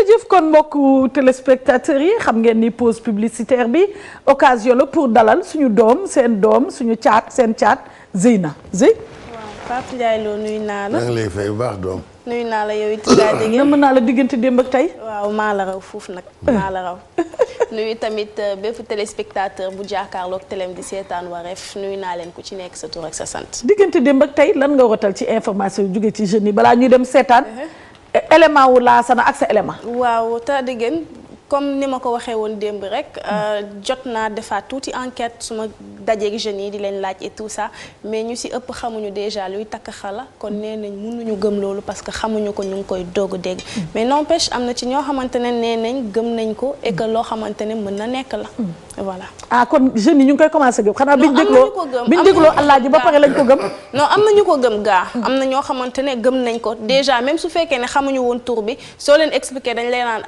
jërëjëf kon mbokku téléspectateurs yi xam ngeen ni pause publicitaire bi occasion la pour dalal suñu doom suñu caat seen caat Zeyna Zey. waaw Pape Ndiaye Lo nuyu naa la. maa ngi lay fay bu baax doom. nuyu naa la yow it daa dégg. mën naa la diggante démb ak tey. waaw maa la raw foofu nag maa la raw. nuyu tamit bépp téléspectateur bu jàkkaarloog télém di seetaan Wareef nuyu naa leen ku ci nekk sa tur ak sa sant. diggante démb ak tey lan nga rotal ci information yu jóge ci jeunes yi balaa ñuy dem seetaan. élément wu Laasana ak sa élément. waaw ta dégg comme ni ma ko waxee woon démb rek jot naa defaat tuuti enquête su ma dajeeg jeunes yi di leen laaj et tout ça mais ñu si ëpp xamuñu déjà luy takk xala kon nee nañ mënuñu gëm loolu parce que xamuñu ko ñu ngi koy doog a dégg mais n'empêche am na ci ñoo xamante ne nee nañ gëm nañ ko et que loo xamante ne mën na nekk la voilà. ah kon jeunes yi ñu ngi koy commencé gëm xanaa biñ dégloo Alaaji ba pare lañ ko gëm. non am na ñu ko gëm gaa am na ñoo xamante ne gëm nañ ko déjà même su fekkee ne xamuñu woon tur bi soo leen expliqué dañ leen naan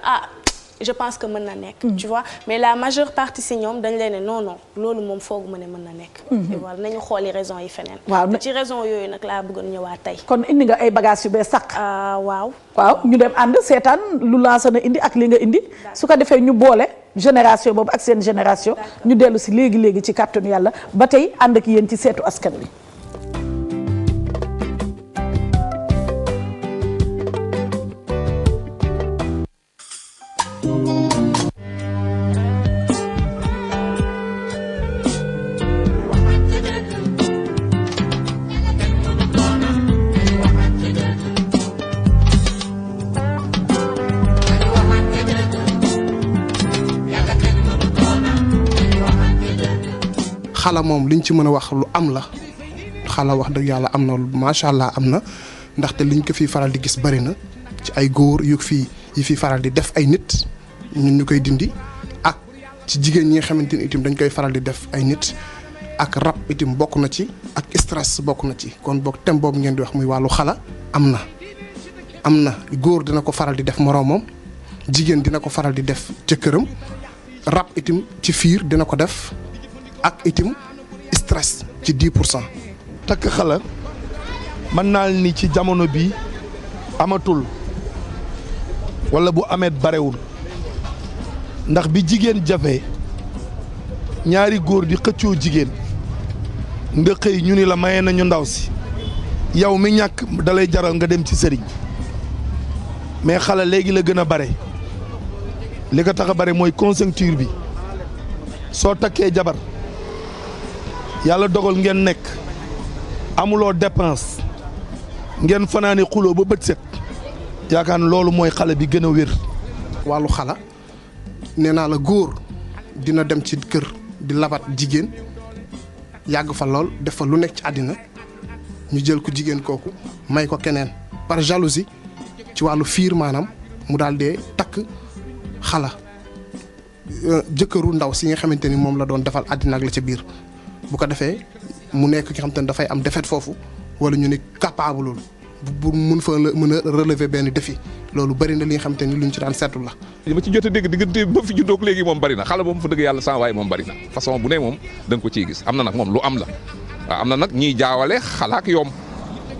je pense que mën na nekk. tu vois mais la majeure partie si ñoom dañ leen ne non loolu moom foogu ma ne mën na nekk. et voilà nañu xooli raison yi feneen. waaw ci raison yooyu nag laa bëggoon ñëwaat tey. kon indi nga ay bagages yu bees sax. waaw. waaw ñu dem ànd seetaan lu Laasana indi ak li nga indi. su ko defee ñu boole génération boobu ak seen génération. ñu dellu si léegi ci kàttanu yàlla ba tey ànd ak yéen ci seetu askan wi. xala moom liñ ci mën a wax lu am la xala wax dëgg yàlla am na macha allah am na ndaxte liñ ko fiy faral di gis bari na ci ay góor yi fi faral di def ay nit ñun ñu koy dindi ak ci jigéen ñi nga xamante ni itam dañ koy faral di def ay nit ak rab itam bokk na ci ak stress bokk na ci kon boog thème boobu ngeen di wax muy wàllu xala am na góor dina ko faral di def moroomam jigéen dina ko faral di def jëkkëram rab itam ci fiir dina ko def. ak itim stress ci 10%. takk xala mën naa ni ci jamono bi amatul wala bu ameet barewul ndax bi jigéen jafe ñaari góor di xëccoo jigéen nga xëy ñu ni la maye nañu ndaw si yow mi ñàkk dalay jaral nga dem ci sëriñ mais xala léegi la gën a bare li ko tax a bare mooy conjoncture bi soo takkee jabar yàlla dogal ngeen nekk amuloo dépense ngeen fanaane xuloo ba bët set yaakaar ne loolu mooy xale bi gën a wér. wàllu xala nee naa la góor dina dem ci kër di labat jigéen yàgg fa lool def fa lu nekk ci àddina ñu jël ko jigéen kooku may ko keneen par jalousie ci wàllu fiir maanaam mu daal dee takk xala jëkkëru ndaw si nga xamante ni moom la doon defal àddina ak la ca biir. bu ko defee mu nekk ki xam te ne dafay am défaite foofu wala ñu ni capable bu mun fa mën a relever benn défi loolu bari na li nga xam te ni luñ ci daan seetlu la. li ma ci jot a dégg diggante ba fi juddoo léegi moom bari na xale moom fa dëgg yàlla sans waaye moom bari na façon bu ne moom da nga ko ciy gis am na nag moom lu am la waaw am na nag ñiy jaawale xalaak yoom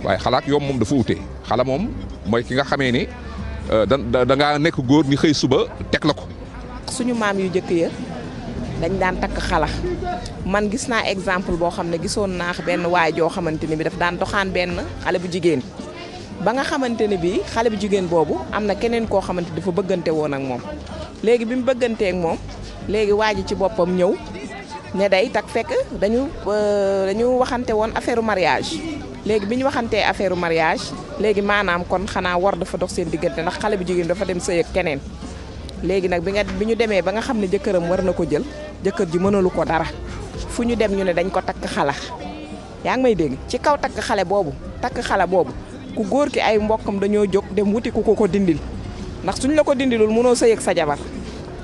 waaye xalaak yoom moom dafa wute xala moom mooy ki nga xamee ni da ngaa nekk góor ni xëy suba teg la ko. suñu maam yu njëkk ya dañ daan takk xala man gis naa exemple boo xam ne gisoon naa benn waay joo xamante ne bi daf daan doxaan benn xale bu jigéen ba nga xamante ne bi xale bu jigéen boobu am na keneen koo xamante dafa bëggante woon ak moom léegi bi mu bëggantee ak moom léegi waa ji ci boppam ñëw ne day tak fekk dañu waxante woon affaire mariage léegi bi ñu waxantee affaire mariage léegi maanaam kon xanaa war dafa dox seen diggante ndax xale bu jigéen dafa dem sëy ak keneen léegi nag bi ñu demee ba nga xam ne jëkkëram war na ko jël jëkkër ji mënalu ko dara fu ñu dem ñu ne dañ ko takk xala yaa ngi may dégg ci kaw takk xale boobu ku góor ki ay mbokkam dañoo jóg dem wuti ku ko dindil ndax suñ la ko dindilul mënoo sëy ak sa jabar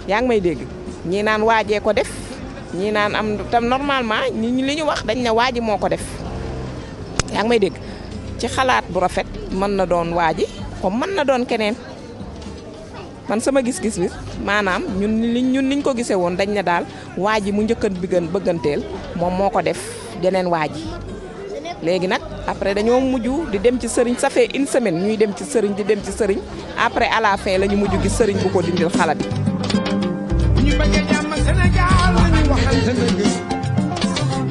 yaa ngi may dégg ñii naan waajee ko def ñii naan am tam normalement ñi li ñu wax dañ ne waaji moo ko def yaa ngi may dégg ci xalaat bu rafet mën na doon waaji comme mën na doon keneen man sama gis-gis bi maanaam ñun niñ ko gisee woon dañ ne daal waa ji mu njëkkan bi gën bëgganteel moom moo ko def deneen waa ji léegi nag après dañoo mujj di dem ci sëriñ ça fait une semaine ñuy dem ci sëriñ di dem ci sëriñ après à la fin la ñu mujj gis sëriñ bu ko dindil xala bi. bu ñu bëggee jàmm Sénégal la ñu waxante dëgg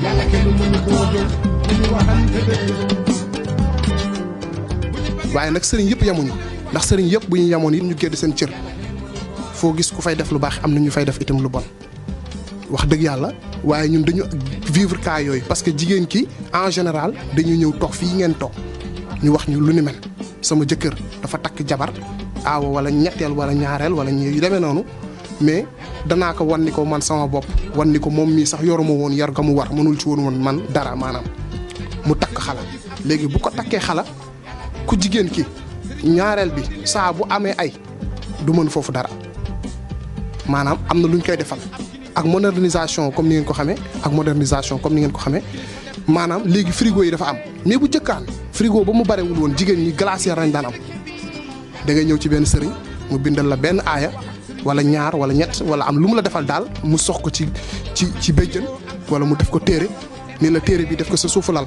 yàlla kenn mënu koo jóg bu ñu waxante dëgg. waaye nag sëriñ yëpp yemuñu ndax sëriñ yëpp bu ñu yemoon it ñu gédd seen cër foo gis ku fay def lu baax am na ñu fay def itam lu bon wax dëgg yàlla waaye ñun dañu vivre cas yooyu parce que jigéen ki en général dañu ñëw toog fii ngeen toog ñu wax ñu lu ni mel sama jëkkër dafa takk jabar aawa wala ñetteel wala ñaareel wala ñi yu demee noonu mais danaa ko wan ni ko man sama bopp wan ni ko moom mii sax yoruma woon yar ga mu war mënul ci woon man dara maanaam mu takk xala léegi bu ko takkee xala ku jigéen ki ñaareel bi saa bu amee ay du mën foofu dara maanaam am na lu ñu koy defal ak modernisation comme ni ngeen ko xamee ak modernisation comme ni ngeen ko xamee maanaam léegi frigo yi dafa am mais bu jëkkaan frigo ba mu barewul woon jigéen ñi glacière lañ daan am da ngay ñëw ci benn sëriñ mu bindal la benn aaya wala ñaar wala ñett wala am lu mu la defal daal mu sox ko ci béjjën wala mu def ko téere ni la téere bi def ko sa suufu lal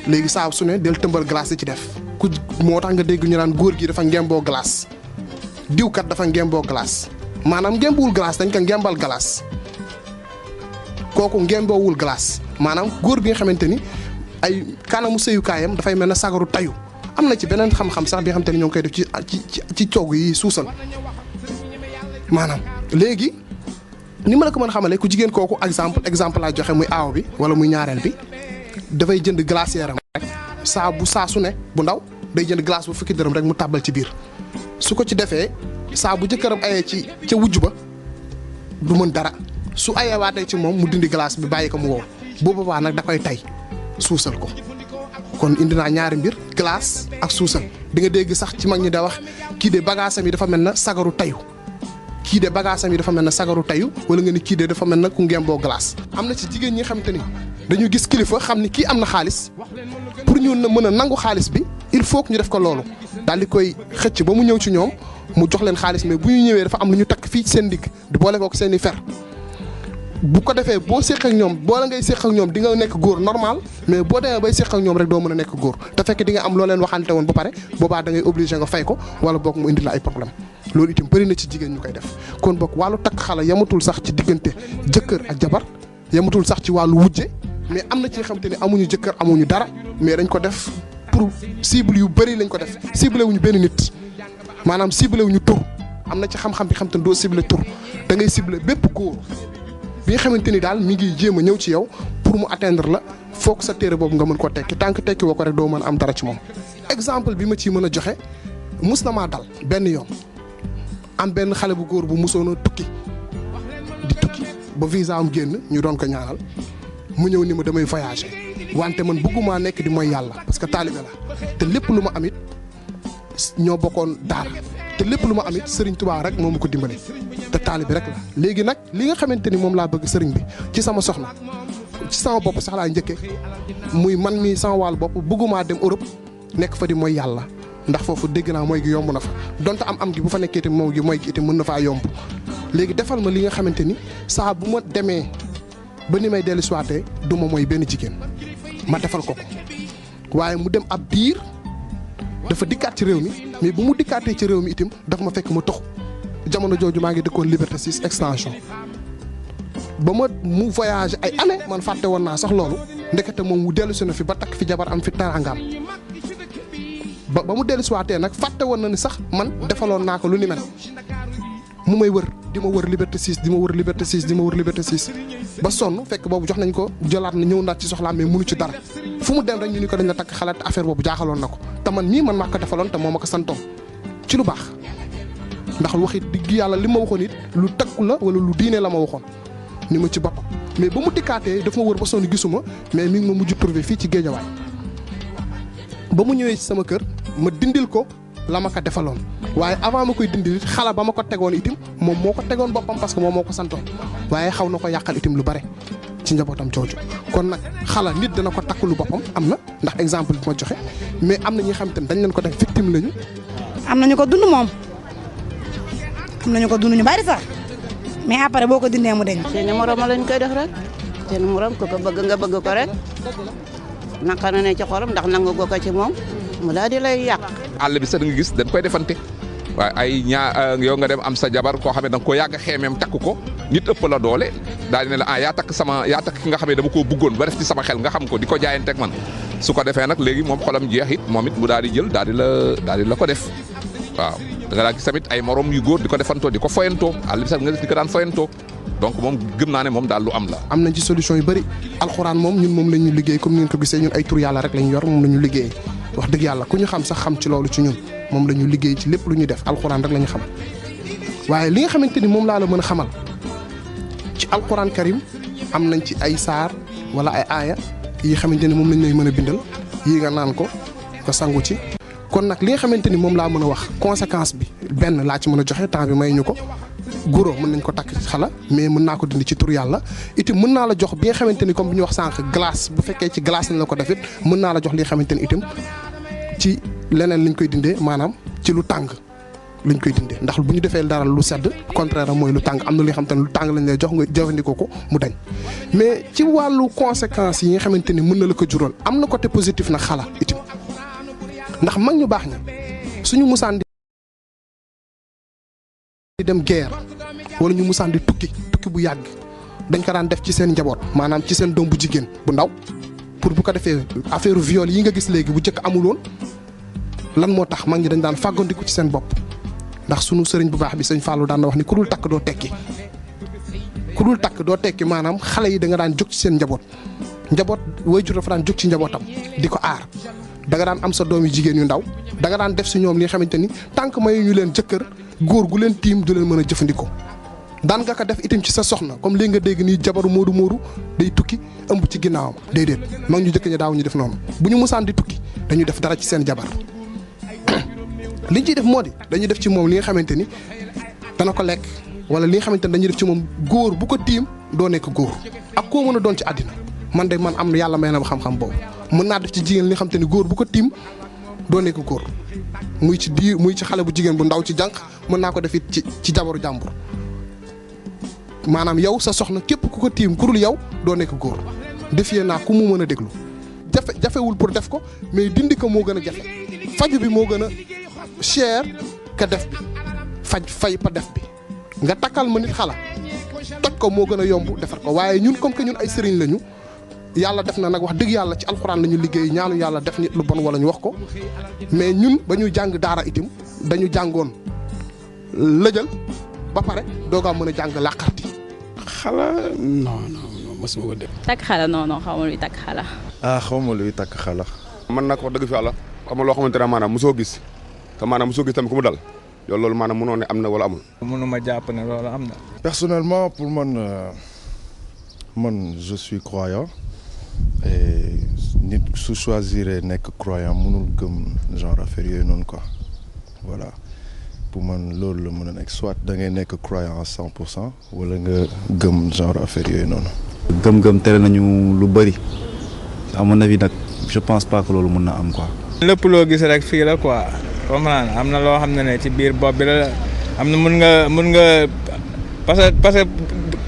léegi saa su ne del tëmbal glace ci def ku moo tax nga dégg ñu naan góor gi dafa ngemboo glace diwkat dafa ngemboo glace maanaam ngembuwul glace dañ ko ngembal glace kooku ngemboowul glace maanaam góor bi nga xamante ni ay kanamu sëyukaayam dafay mel ne sagaru tayu am na ci beneen xam-xam sax bi nga xamante ni ñoo ngi koy def ci coog yi suusal maanaam léegi ni ma la ko mën a xamalee ku jigéen kooku exemple laa joxe muy aaw bi wala muy ñaareel bi dafay jënd glacière am rek saa su ne bu ndaw day jënd glace bu fukki dërëm rek mu tàbbal ci biir su ko ci defee saa bu jëkkëram ayee ci ca wujj ba du mën dara su ayewaatee ci moom mu dindi glace bi bàyyi ko mu wow bu boobaa nag da koy tay suusal ko kon indi naa ñaari mbir glace ak suusal di nga dégg sax ci mag ñi da wax kii de bagaasam yi dafa mel na sagaru tayu kii de bagaasam yi dafa mel na sagaru tayu wala nga ni kii de dafa mel na ku ngemboo glace. am na ci jigéen ñi xamante ni dañu gis kilifa xam ni kii am na xaalis pour ñu mën a nangu xaalis bi il faut que ñu def ko loolu daal di koy xëcc ba mu ñëw ci ñoom mu jox leen xaalis mais bu ñu ñëwee dafa am lu ñu takk fii ci seen ndigg di boole kook seen i fer bu ko defee boo séq ak ñoom boo la ngay séq ak ñoom di nga nekk góor normal mais boo demee bay séq ak ñoom rek doo mën a nekk góor te fekk di nga am loo leen waxante woon ba pare boobaa da ngay obligé nga fay ko wala boog mu indi la ay problème loolu itam bëri na ci jigéen ñu koy def kon boog wàllu takk xala yamatul sax ci diggante jëkkër ak jabar yamatul sax ci wàllu wujje mais am na ci xamante ne amuñu jëkkër amuñu dara mais dañ ko def pour cible yu bëri lañ ko def ciblé wuñu benn nit maanaam ciblé wuñu tur am na ci xam-xam bi xam te ne doo ciblé tur da ngay ciblé bépp góor bi nga xamante ni daal mi ngi jéem a ñëw ci yow pour mu atteindre la foog sa téere boobu nga mën ko tekki tant que tekki woo ko rek doo mën am dara ci moom. exemple bi ma ciy mën a joxe mus na maa dal benn yoon am benn xale bu góor bu musoon a tukki di tukki ba visa am génn ñu doon ko ñaanal mu ñëw ni ma damay voyager wante man bëgguma nekk di mooy yàlla parce que taalibe la te lépp lu ma amit ñoo bokkoon daara te lépp lu ma amit Serigne Touba rek moo ma ko dimbali te taalibe rek la. léegi nag li nga xamante ni moom laa bëgg Serigne bi ci sama soxna ci sama bopp sax laa njëkke muy man mi sama wàllu bopp bëgguma dem Europe nekk fa di mooy yàlla ndax foofu dégg naa mooy gi yomb na fa donte am gi bu fa nekkee itam mooy gi itam mën na faa yomb léegi defal ma li nga xamante ni saa bu ma demee ba ni may dellu siwaatee du ma mooy benn jigéen ma defal ko waaye mu dem ab diir dafa dikkaat ci réew mi mais bu mu dikkaatee ci réew mi itam dafa ma fekk ma toxu jamono jooju maa ngi dëkkoon Liberté 6 extension ba ma mu voyagé ay année man fàtte woon naa sax loolu ndekete moom mu dellu si na fi ba takk fi jabar am fi teraangaam ba mu dellu siwaatee nag fàtte woon na ni sax man defaloon naa ko lu ni mel mu may wër di ma wër Liberté 6 di ma wër Liberté 6 di ma wër Liberté 6 ba sonn fekk boobu jox nañ ko jëlaat na ñëw naat ci soxlaam mais mënu ci dara fu mu dem rek ñu ni ko dañ la takk xalaat affaire boobu jaaxaloon na ko te man mii man maa ko defaloon te moo ma ko santoon ci lu baax ndax waxi digg yàlla li ma waxoon it lu takku la wala lu diine la ma waxoon ni ma ci boppam mais ba mu dikkaatee daf ma wër ba sonn gisuma mais mi ngi ma mujj trouvé fii ci Géejawaay ba mu ñëwee ci sama kër ma dindil ko la ma ko defaloon waaye avant ma koy dindil it xala ba ma ko tegoon itam moom moo ko tegoon boppam parce que moom moo ko santoon waaye xaw na ko yàqal itam lu bare ci njabootam jooju kon nag xala nit dana ko takk lu boppam am na ndax exemple bi ma joxe mais am na ñi xam te ne dañ leen ko def victime lañu. am nañu ko dund moom am nañu ko dund ñu bari sax mais après boo ko dindee mu deñ seen morom lañ koy def rek seen morom ko bëgg nga bëgg ko rek naka na ne ci xolam ndax nangu ko ci moom mu daal di lay yàq. àll bi sax da nga gis dañ koy defante waaye ay yow nga dem am sa jabar koo xam ne da nga koo yàgg xeemeem takk ko nit ëpp la doole daal di ne la yaa takk ki nga xam ne dama koo bëggoon ba def ci sama xel nga xam ko di ko jaayanteeg man su ko defee nag léegi moom xolam jeex it moom it mu daal di jël daal di la ko def waaw da nga daa gis tamit ay morom yu góor di ko defantoo di ko foyantoo àll bi sax nga di ko daan foyantoo donc moom gëm naa ne moom daal lu am la. am nañ ci solution yu bëri alxuraan moom ñun moom la ñu liggéey comme ni ngeen ko gisee ñun ay tur yàlla rek la ñu yor moom la ñu liggéey wax dëgg yàlla ku ñu xam sax xam ci loolu ci ñun moom la ñu liggéey ci lépp lu ñuy def alxuraan rek la ñu xam waaye li nga xamante ni moom laa la mën a xamal ci alxuraan karim am nañ ci ay saar wala ay aaya yi xamante ni moom lañ lay mën a bindal yi nga naan ko nga sangu ci. kon nag li nga xamante ni moom laa mën a wax conséquence bi benn laa ci mën a joxe temps bi may ñu ko guro mën nañ ko takk xala mais mën naa ko dindi ci tur yàlla itam mën naa la jox bi nga xamante ni comme bi ñu wax sànq glace bu fekkee ci glace lañ la ko defit mën naa la jox li nga xamante ni itam ci leneen lañ koy dindee maanaam ci lu tàng lañ koy dindee ndax bu ñu defee dara lu sedd contraire mooy lu tàng am na li nga xamante ni lu tàng lañ lay jox nga jëfandikoo ko mu dañ mais ci wàllu conséquences yi nga xamante ni mën na la ko jural am na côté positif nag xala itam ndax mag ñu baax ña suñu musaan di dem guerre wala ñu musaan di tukki bu yàgg dañ ko daan def ci seen njaboot maanaam ci seen doom bu jigéen bu ndaw pour bu ko defee affaire viol yi nga gis léegi bu njëkk amuloon lan moo tax mag ñi dañ daan fàggandiku ci seen bopp ndax sunu sëriñ bu baax bi sëñ Fallou daan na wax ni ku dul takk doo tekki maanaam xale yi da nga daan jóg ci seen njaboot waajur dafa daan jóg ci njabootam di ko aar da nga daan am sa doom yu jigéen yu ndaw da nga daan def si ñoom li nga xamante ni tant que mayu ñu leen jëkkër góor gu leen tiim du leen mën a jëfandikoo daan nga ko def itam ci sa soxna comme léegi nga dégg nii jabaru moodu day tukki ëmb ci ginnaawam déedéet mag ñu jëkk ñi daaw ñu def noonu bu ñu musaan di tukki dañuy def dara ci seen jabar liñ ciy def moo di dañuy def ci moom li nga xamante ni dana ko lekk wala li nga xamante ni dañuy def ci moom góor bu ko tiim doo nekk góor ak koo mën a doon ci àddina man de man am yàlla may na ma xam-xam boobu mën naa def ci jigéen li nga xamante ni góor bu ko tiim doo nekk góor muy ci xale bu jigéen bu ndaw ci jànq mën naa ko def it ci jabaru jàmbur maanaam yow sa soxna képp ku ko tiim ku dul yow doo nekk góor defee naa ku mu mën a déglu jafewul pour def ko mais dindi ko moo gën a jafe faju bi moo gën a cher ka def bi fay pa def bi nga takkal ma nit xala toj ko moo gën a yomb defar ko waaye ñun comme que ñun ay sëriñ lañu yàlla def na nag wax dëgg yàlla ci alxuraan la ñu liggéey ñaanu yàlla def nit lu bon wala ñu wax ko mais ñun ba ñuy jàng daara itam dañu jàngoon lëjal ba pare doogaa mën a jàng làqarti xala non mosuma ko def. takk xala non xaw ma luy takk xala. xaw ma luy takk xala. man nag wax dëgg fi yàlla xam nga loo xamante ne maanaam mosoo gis te maanaam mosoo gis tamit ku mu dal yow loolu maanaam mënoo ne am na wala amul. mënuma jàpp ne loolu am na. personnellement pour man je suis croyant et nit su choisir nekk croyant mënul gëm genre affaire yooyu noonu quoi voilà pour man loolu la mën a nekk soit da ngay nekk croyant à 100% wala nga gëm genre affaire yooyu noonu. gëm-gëm tere nañu lu bëri à mon avis nag je pense pas que loolu mën na am quoi. lépp loo gis rek fii la quoi comprendre am na loo xam ne ci biir bopp bi la am na mën nga parce que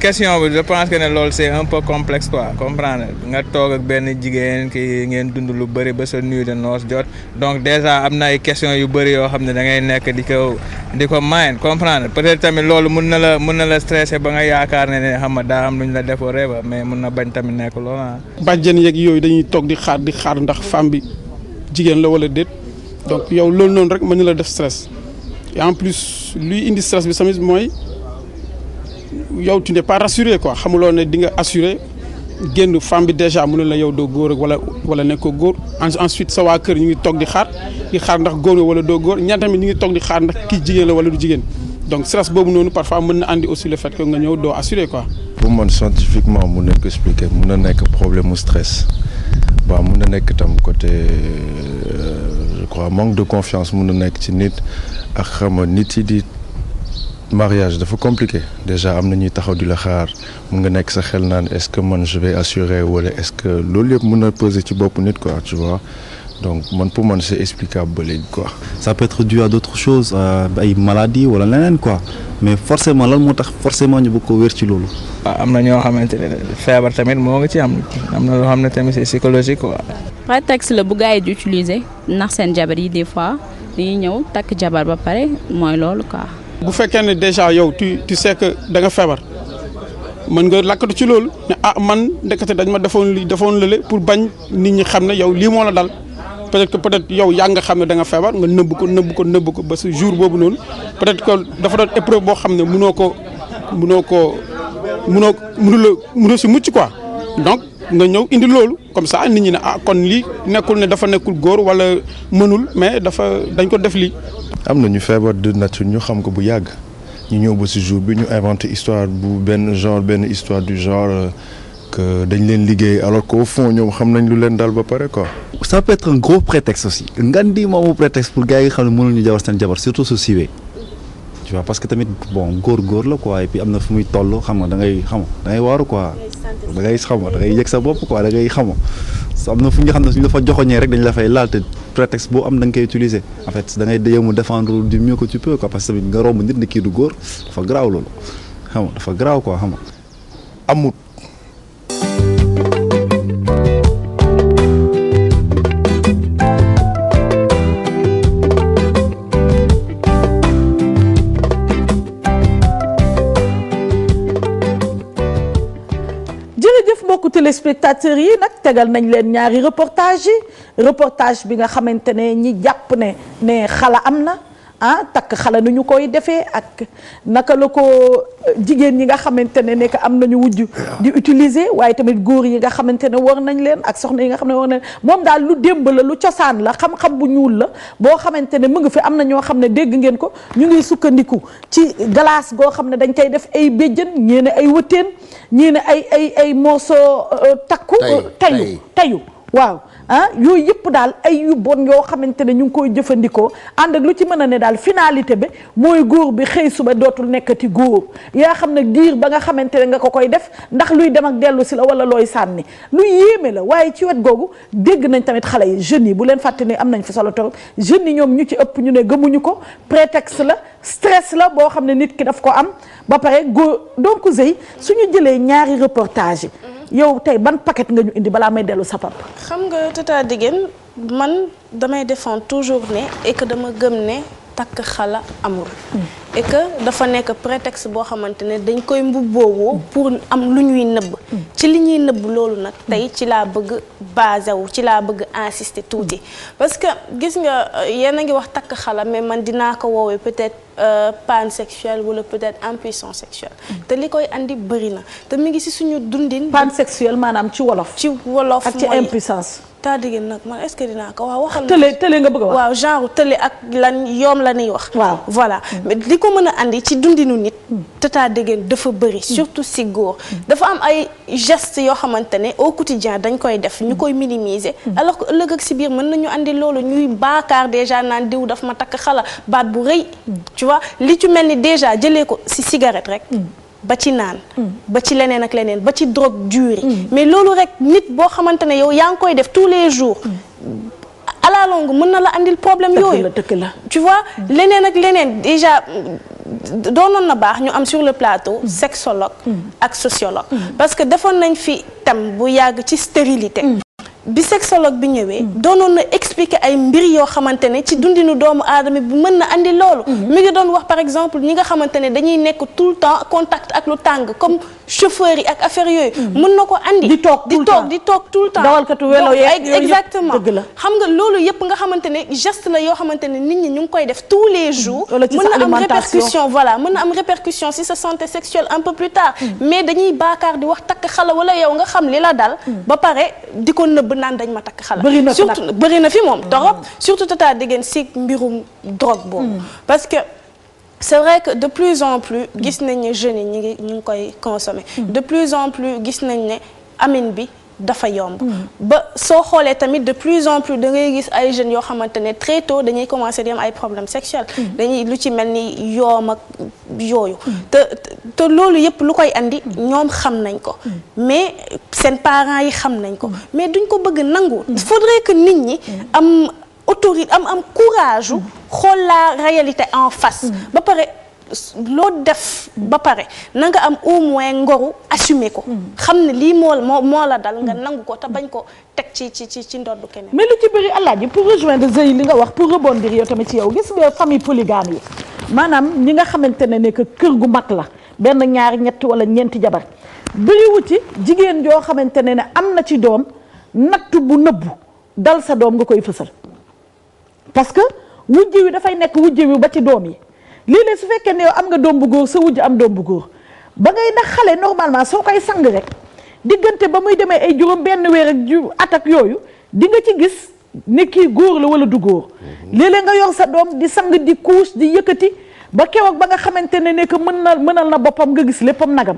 question bi je pense que ne loolu c'est un peu complexe quoi comprendre nga toog ak benn jigéen ki ngeen dund lu bëri ba sa nuit de noces jot donc déjà am na ay questions yu bëri yoo xam ne da ngay nekk di ko mayen comprendre peut-être tamit loolu mun na la stressé ba nga yaakaar ne xam nga daa am lu ñu la déforé ba mais mun na bañ tamit nekk loolu ah. bàjjen yeeg yooyu dañuy toog di xaar ndax femme bi jigéen la wala déet donc yow loolu noonu rek mën na la def stress et en plus luy indi stress bi tamit mooy. yow tu n'es pas rassuré quoi xamuloo ne di nga assuré génn femme bi déjà mu ne la yow doo góor ak wala nekkoo góor ensuite sa waa kër ñu ngi toog di xaar ndax góor nga wala doo góor ñaan tamit ñu ngi toog di xaar ndax kii jigéen la wala du jigéen donc stress boobu noonu parfois mën na andi aussi le fait que nga ñëw doo assuré quoi. pour man scientifiquement mun nañ ko expliquer mun na nekk problème mu stress waaw mun na nekk tam côté je crois manque de confiance mun na nekk ci nit ak xam nga nit yi di. mariage dafa compliqué déjà am na ñuy taxaw di la xaar mun nga nekk sa xel naan est-ce que man je vais assurer wala est-ce que loolu yëpp mën na peser ci bopp nit quoi tu vois donc pour moi c'est explicable ba léegi quoi. ça peut être dû à d'autres choses ay maladies wala leneen quoi mais forcément lan moo tax forcément ñu bëgg ko wér ci loolu. am na ñoo xamante ne feebar tamit moo ngi ci am na loo xam ne tamit c'est psychologique quoi. prétexte la bu gars yi di utiliser ndax seen jabar yi des fois dañuy ñëw takk jabar ba pare mooy loolu quoi. bu fekkee ne déjà yow tu sais que da nga feebar mën nga lakkatu ci loolu ne man ndekete dañ ma defoon lële pour bañ nit ñi xam ne yow lii moo la dal. peut-être yow yaa nga xam ne da nga feebar nga nëbb ko ba ce jour boobu noonu peut-être que dafa doon épreuve boo xam ne mënoo si mucc quoi donc nga ñëw indi loolu comme ça nit ñi ne kon lii nekkul ne dafa nekkul góor wala mënul mais dañ ko def lii. am na ñu feebar de nature ñu xam ko bu yàgg ñu ñëw ba si jour bi ñu inventé histoire bu benn histoire du genre. dañ leen liggéey alors qu'au fond ñoom xam nañ lu leen dal ba pare quoi. ça peut être un gros prétexte aussi ngan di moomu prétexte pour gars yi nga xam ne mënuñu jabar seen jabar surtout su siiwee tu vois parce que tamit bon góor la quoi et puis am na fu muy toll xam nga da ngay waaru quoi da ngay yëg sa bopp quoi da ngay xam nga am na fu ñu xam ne suñu la fa joxoñee rek dañ la fay laal te prétexte boo am da nga koy utiliser en fait da ngay jéem a défendre du mieux que tu peux quoi parce que tamit nga romb nit ne kii du góor dafa garaaw loolu xam nga dafa garaaw quoi xam nga amut. mbokku téléspectateurs yi nag tegal nañ leen ñaari reportage bi nga xamante ne ñi jàpp ne xala am na takk xala nu ñu koy defee ak naka la ko jigéen ñi nga xamante ne nekk am nañu wujj di utiliser waaye tamit góor yi nga xamante ne war nañ leen ak soxna yi nga xam ne war nañ moom daal lu démb la lu cosaan la xam-xam bu ñuul la boo xamante ne mu ngi fi am na ñoo xam ne dégg ngeen ko ñu ngi sukkandiku ci glace goo xam ne dañ koy def ay béjjën ñii ne ay wëteen ñii ne ay morceau takku tayu waaw yooyu yëpp daal ay yu bon yoo xamante ne ñu ngi koy jëfandikoo ànd ak lu ci mën a ne daal finalité bi mooy góor bi xëy suba dootul nekkati góor yaa xam ne diir ba nga xamante ne nga ko koy def ndax luy dem ak dellu si la wala looy sànni lu yéeme la waaye ci wet googu dégg nañ tamit xale yi jeunes yi bu leen fàtte ne am nañ fi solo torop jeunes yi ñoom ñu ci ëpp ñu ne gëmuñu ko prétexte la stress la boo xam ne nit ki daf ko am ba pare góor donc Zey suñu jëlee ñaari reportage yi yow tey ban paquet nga ñu indi balaa may dellu sa papa. xam nga Tata Déguène man damay défendre toujours ne et que dama gëm ne takk xala amul. et que dafa nekk prétexte boo xamante ne dañ koy mbubboowoo pour am lu ñuy nëbb. ci li ñuy nëbb loolu nag tey ci laa bëgg basé wu ci laa bëgg insister tuuti parce que gis nga yéen a ngi wax takk xala mais man dinaa ko woowee peut-être pansexuel wala peut-être impuissance sexuelle. te li koy andi bëri na te mi ngi ci suñu dundin. pansexuel maanaam ci wolof. ci wolof ak ci impuissance. Tata Déguène nag man est-ce que dinaa ko waaw waxal. tële nga bëgg a wax. waaw genre tële ak lan yoom la ñuy wax. waaw voilà mais li ko mën a andi ci dundinu nit. Tata Déguène dafa bëri surtout si góor. dafa am ay gestes yoo xamante ne au quotidien dañ koy def ñu koy minimiser. alors que ëllëg ak si biir mën nañu andi loolu ñuy baakaar déjà naan diw daf ma takk xala baat bu rëy. tu vois li ci mel ni déjà jëlee ko si cigarette rek. ba ci naan ba ci leneen ak leneen ba ci drogue dure mais loolu rek nit boo xamante ne yow yaa ngi koy def tous les jours à la longue mën na la andil problème yooyu tu vois leneen ak leneen déjà doonoon na baax ñu am sur le plateau sexologue ak sociologue parce que defoon nañ fi thème bu yàgg ci stérilité bi sexologue bi ñëwee doonoon na expliquer ay mbir yoo xamante ne ci dundinu doomu aadama bi mën na andi loolu mi ngi doon wax par exemple ñi nga xamante ne dañuy nekk tout le temps contact ak lu tàng comme chauffeurs yi ak affaire yooyu mën na ko andi di toog tout le temps dawalkatu welo yeeg exactement xam nga loolu yëpp nga xamante ne geste la yoo xamante ne nit ñi ñu ngi koy def tous les jours mën na am répercussion voilà mën na am répercussion si sa santé sexuelle un peu plus tard mais dañuy baakaar di wax takk xala wala yow nga xam li la dal ba pare di ko nëbb naan dañ ma takk xala surtout bëri na fi moom torop surtout Tata Déguène si mbirum drogue boobu parce que c'est vrai que de plus en plus gis nañ ne jeunes yi ñu ngi koy consommer de plus en plus gis nañ ne amin bi dafa yomb ba soo xoolee tamit de plus en plus da ngay gis ay jeunes yoo xamante ne très tôt dañuy commencer di am ay problèmes sexuels dañuy lu ci mel ni yoom ak yooyu te te loolu yëpp lu koy andi ñoom xam nañ ko mais seen parents yi xam nañ ko mais duñ ko bëgg nangu. il faudrait que nit ñi am autorité am courage xool la réalité en face ba pare loo def ba pare na nga am au moins ngoru assumer ko xam ne lii moo la dal nga nangu ko te bañ ko teg ci ndoddu keneen. mais lu ci bëri Alaaji pour rejoindre Zey li nga wax pour rebondir yow tamit ci yow gis nga famille polygame yi maanaam ñi nga xamante ne que kër gu mag la benn ñaar ñett wala ñeenti jabar bëriwu ci jigéen joo xamante ne am na ci doom nattu bu nëbbu dal sa doom nga koy fësal parce que wujj wi dafay nekk wujj wi ba ci doom yi léeg-léeg su fekkee ne yow am nga doom bu góor sa wujj am doom bu góor ba ngay nax xale normalement soo koy sang rek diggante ba muy demee ay juróom benn weer ak at ak yooyu di nga ci gis ne kii góor la wala du góor léeg-léeg nga yor sa doom di sang di couche di yëkkati ba keroog ba nga xamante ne que mënal na boppam nga gis léppam nagam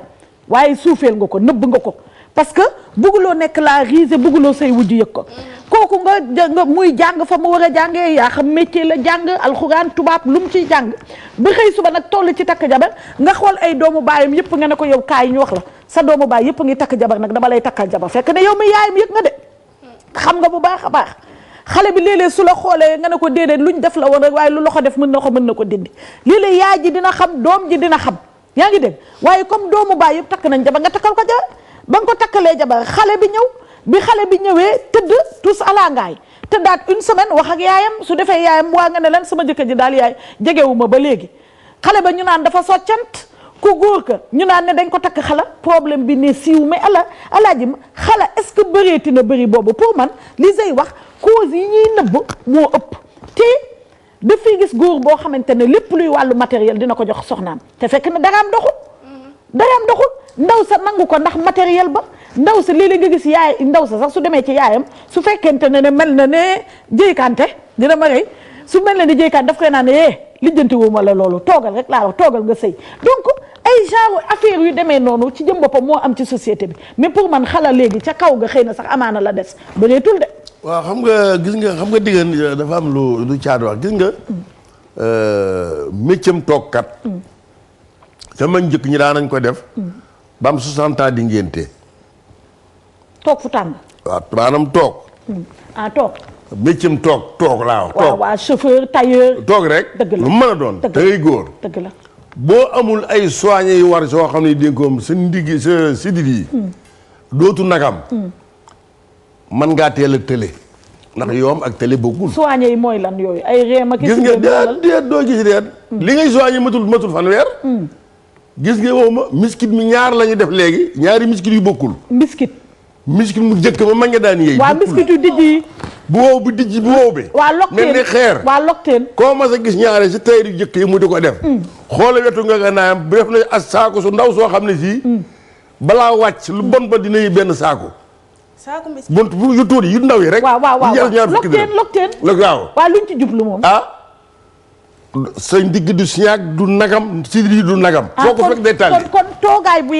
waaye suufeel nga ko nëbb nga ko parce que bëgguloo nekk la risée bëgguloo say wujj yëg ko kooku nga muy jàng fa mu war a jàngee yaa xam métier la jàng alxuraan tubaab lu mu ciy jàng ba xëy suba nag toll ci takk jabar nga xool ay doomu baayam yëpp nga ne ko yow kaay ñu wax la sa doomu baay yëpp ngi takk jabar nag dama lay takkal jabar fekk ne yow mi yaayam yëg nga de xam nga bu baax a baax xale bi léeg-léeg su la xoolee nga ne ko déedéet luñ def la woon rek waaye lu loxo def mën na ko dindi léeg-léeg yaay ji dina xam doom ji dina xam yaa ngi dégg waaye comme doomu baay yëpp takk nañ jabar nga takkal ko jabar ba nga ko takkalee jabar xale bi ñëw bi xale bi ñëwee tëdd tous ala ngaay tëddaat une semaine wax ak yaayam su defee yaayam waa nga ne leen sama jëkkër ji daal yaay jegewuma ba léegi xale ba ñu naan dafa soccant ku góor ka ñu naan ne dañ ko takk xala problème bi ne siiw mais alaaji xala est-ce que bëreeti na bëri boobu pour man li Zey wax cause yi ñuy nëbb moo ëpp te dafay gis góor boo xamante ne lépp luy wàllu matériel dina ko jox soxnaam te fekk na daraam doxul ndaw sa nangu ko ndax matériel ba ndaw sa léeg-léeg nga gis yaay ndaw sa sax su demee ci yaayam su fekkente ne mel na ne jëykante dina ma rey su mel na ne jëykante daf koy naan ne lijjanti wu ma la loolu toogal rek laa wax toogal nga sëy donc ay genre affaire yu demee noonu ci jëm boppam moo am ci société bi mais pour man xala léegi ca kaw ga xëy na sax amaana la des bëreetul de. waaw xam nga diggante dafa am lu caadu wax gis nga méccam toogkat sama njëkk ñi daan nañ ko def ba am 60 ans di ngénte toog fu tàng. waaw maanaam toog. toog. méccam toog laa wax. waaw chauffeur tailleur. toog rek. dëgg la lu mën a doon. te ngay góor. dëgg la. boo amul ay soigné yu war soo xam ne dénkoom sa ndigg sa sidit yi. dootu nagam. mën ngaa teel a tële. ndax yoom ak tële bokkul. soigné yi mooy lan yooyu ay réem ak. gis nga déet doo gis déet. li ngay soigné matul fanweer. gis nga woo ma miskit mi ñaar la ñu def léegi ñaari miskit yu bokkul. miskit mu njëkk ma ma nga daan yéey. waaw miskit yu dijj yi. bu wow bi dijj bu wow bi. waa lokteen mel ni xeer. waa lokteen. koo ma sa gis ñaare si tey yu jëkk yi mu di ko def. xoole wetu nga naayam bu def na as saako su ndaw soo xam ne sii. balaa wàcc lu bon ba dina yi benn saako. saako miskit bon pour yu tuuti yu ndaw yi rek. waaw ñaar fukki dërëm lokteen. waaw luñ ci jublu moom. sa ndigg du siñaag du nagam sidri du nagam. foo ko fekk day tàlli kon toogaay bu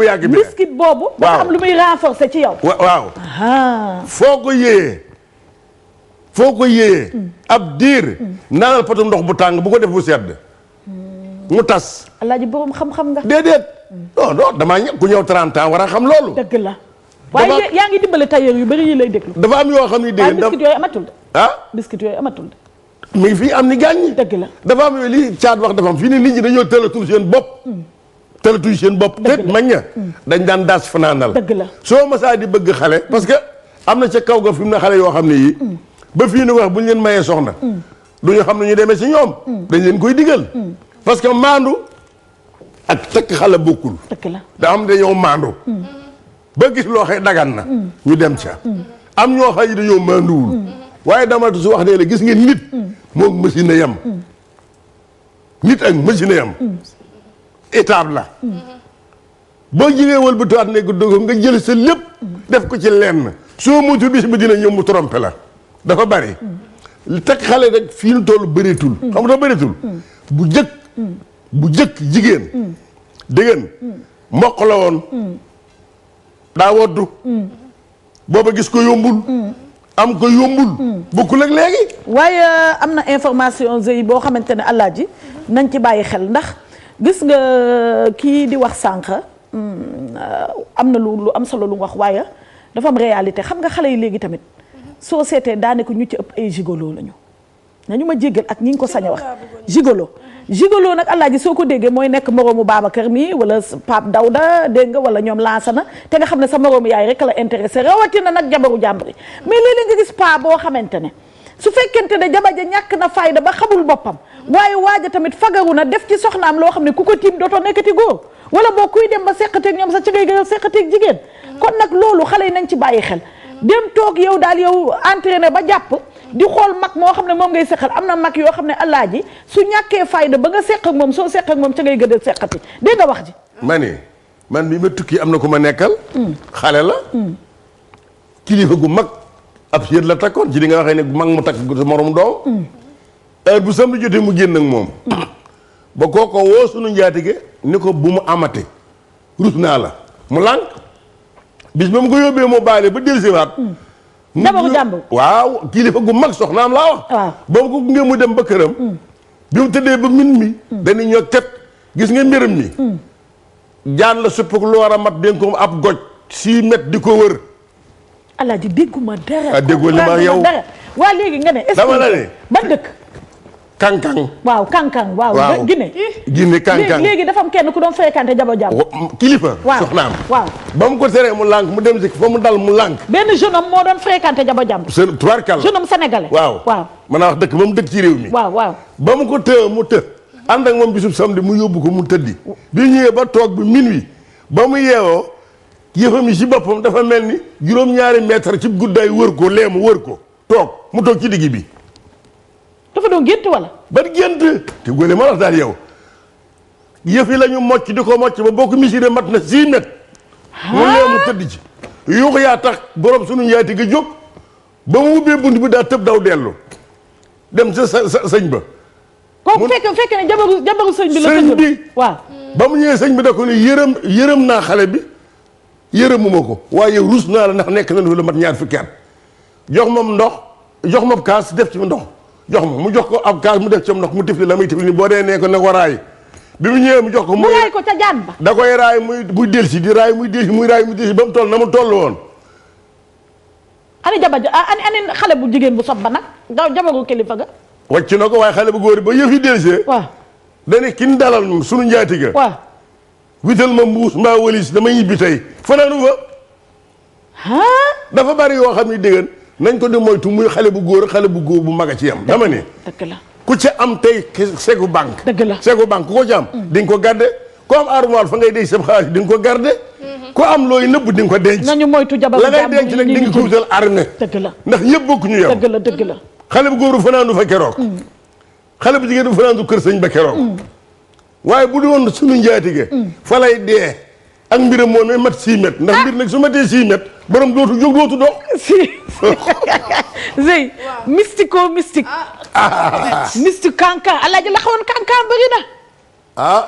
yàgg. bi biscuit boobu. dafa am lu muy renforcer ci yow. waaw. foo ko yéeyee. ab diir. naanal potu ndox bu tàng bu ko def bu sedd. mu tas. alaaji borom xam-xam nga. déedéet. non damaa ku ñëw 30 ans war a xam loolu. dëgg la. waaye yaa ngi dimbale tailleur yu bëri yi lay déglu. dafa am yoo xam ne dégg nga biscuit yooyu amatul de. biscuit yooyu amatul de. mi ngi fii am ni gaañ. dëgg la dafa am li caat wax dafa am fii ne nit ñi dañoo tëlatul seen bopp. tëlatul seen bopp. dëgg la mag ña dañ daan daas fanaanal. dëgg la soo masaa di bëgg xale. parce que am na ca kaw ga fi mu ne xale yoo xam ne yii. ba fii ni wax bu ñu leen mayee soxna. du ñu xam ne ñu demee si ñoom. dañ leen koy digal. parce que maandu ak takk xale bokkul. dëgg la da am dañoo maandu. ba gis loo xëy dagan na. ñu dem ca. am ñoo xam ne dañoo maanduwul. waaye dama su wax ne la gis ngeen nit. moom machine yam. nit ak machine yam. étape la. boo jigee wëlbatiwaat ne dugg nga jël sa lépp. def ko ci lenn. soo moytu bis bi dina ñëw mu trompé la. dafa bari. li takk xale rek fii nu toll bëreetul. xam nga bëreetul. bu jëkk jigéen. dégg mboq la woon. daa woddu. booba gis ko yombul. am ko yombul. bokkul ak léegi. waaye am na information Zey boo xamante ne alaaji nañ ci bàyyi xel ndax gis nga kii di wax sànq am na lu am solo lu wax waaye dafa am réalité xam nga xale yi léegi tamit soo seetee daanaka ñu ci ëpp ay gigolo lañu nañu ma jéggal ak ñi ngi ko sañ a wax gigolo nag Alaaji soo ko déggee mooy nekk moroomu Babacar mi wala Pape Dawda dégg nga wala ñoom Lansana te nga xam ne sa moroomu yaay rek la intéressé rawatina nag jabaru jàmbari mais léeg-léeg nga gis pa boo xamante ne su fekkente ne jabar ja ñàkk na fayda ba xamul boppam waaye waaja tamit fagaru na def ci soxnaam loo xam ne ku ko tiim dootoo nekkati góor wala boo kuy dem ba seqateeg ñoom sax ci ngay gën a seqateeg jigéen kon nag loolu xale yi nañ ci bàyyi xel dem toog yow daal yow entraîné ba jàpp di xool mag moo xam ne moom ngay seqal am na mag yoo xam ne Alaaji su ñàkkee fayda ba nga seq ak moom soo seq ak moom ca ngay gën a seqati dégg nga wax ji. ma ne man bi ma tukki am na ku ma nekkal. xale la. kilifa gu mag ab yër la takkoon ci li nga waxee ne mag mu takk sa morom doom. heure bu samedi jotee mu génn ak moom. ba kooko woo sunu njaatige ni ko bu mu amate rus naa la mu lànk bis ba mu ko yóbbee moo baale ba dellusiwaat. jabaru jàmbur waaw kilifa gu mag soxnaam laa wax. waaw ba mu ko gunge mu dem ba këram. bi mu tëddee ba min mi. dañuy ñëw ket gis nga mbiram mi. jaan la supp lu war a mat dénk ko ab goj 6 mètres di ko wër. Alaaji dégguma dara. ah déggoo li ma yow waa léegi nga ne. dama la ne ba dëkk. Kankang. waaw Kankang waaw. Guinée. Guinée Kankang léegi dafa am kenn ku doon fréquenté jabo jàmm. kilifa. waaw soxnaam. waaw ba mu ko teree mu lànk mu dem si fa mu dal mu lànk. benn jeune homme moo doon fréquenté jabo jàmm. seen tubaarkàlla jeune homme sénégalais. waaw waaw. mën naa wax dëkk ba mu dëkk ci réew mi. waaw waaw. ba mu ko mu të. ànd ak moom bisub samedi mu yóbbu ko mu tëddi. bi ñëwee ba toog bi minuit ba mu yeewoo yëfam yi si boppam dafa mel ni juróom-ñaari mètre ci guddaay wër ko leemu wër ko toog mu toog ci digg bi. dafa doon gént wala. ba gént te góole ma wax daal yow yëf yi la ñu mocc di ko mocc ba boo ko misiree mat na 6 mètres. mu leemu tëdd ci. yuux yaa tax borom sunu njaati ga jóg ba mu ubbee bunt bi daa tëb daw dellu dem sa sëñ ba. kooku fekk ne jabaru sëñ bi la. sëñ bi waaw. ba mu ñëwee sëñ bi da ko ne yërëm naa xale bi yërëmuma ko waaye ruus naa la ndax nekk na lu la mat ñaar fukki at jox moom ndox jox ma kaas def ci ndox jox ma mu jox ko ab kaas mu def ci ndox mu tifli la muy tifli ni boo dee nee ko ne ko raay bi mu ñëwee mu jox ko. mu raay ko ca jaan ba. da koy raay muy delsi di raay muy delsi muy raay muy delsi ba mu toll na mu toll woon. ani ani xale bu jigéen bu sob ba nag jabaru kilifa ga. wàcc na ko waaye xale bu góor ba yëf yi delsee. waaw. dane kin dalal sunu njaatiga. waaw. wital ma mbuus mbaa walis dama ñibbi tey fanaanu fa. dafa bari yoo xam ne dégg nañ ko di moytu muy xale bu góor xale bu góor bu mag a ci am. dama ne. dëgg la ku ca am tey segu banque. dëgg la segu banque ku ko ci am. di nga ko garde ku am armoire fa ngay denc sa xaalis di nga ko garde ku am looy nëbb di nga ko denc. nañu moytu jabaru la ngay denc nag di nga ko wutal armée. dëgg la ndax ñëpp bokkuñu yow. dëgg la dëgg la. xale bu góoru fanaanu fa keroog. xale bu jigéen du fanaanu kër sëñ ba keroog. waaye bu doon suñu njaatige. fa lay dee ak mbiram moom mat 6 mètres ndax mbir nag su matee 6 mètres borom dootu jóg dootu dox. si Zey. mystico mystique. mystique kankan Alaaji la xawoon kankan bëri na.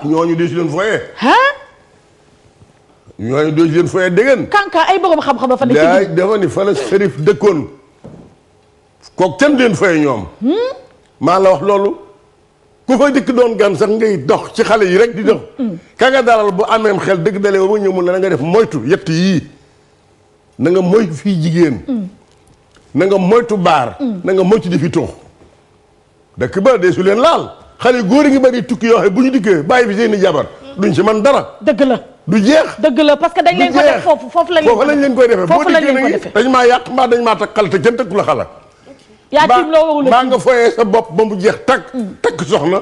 ñooñu dee si leen foyee. ñooñu dee si leen foyee dégg ngeen. kankan ay borom xam-xam dafa ne. daay dafa ni fa la sërif dëkkoon kooku kenn leen foyee ñoom. maa la wax loolu. ku fa dikk doon gan sax ngay dox ci xale yi rek di dox. ka nga dalal bu ameem xel dëgg dalee ba ñëw mun na nga def moytu yett yii na nga moytu fii jigéen. na nga moytu baar. na nga moytu di fi tux dëkk ba dee su leen laal xale góor yi ngi bari tukki yoo xam bu ñu dikkee bàyyi fi seeni jabar duñ ci man dara. dëgg la du jeex. dëgg la parce que dañ leen ko def foofu lañ leen koy defee. foofu lañ leen ko defee dañ maa yàq mbaa dañ maa takk xal te kenn takku la xala. yaa tiim loo warul maa nga foyee sa bopp ba mu jeex takk soxna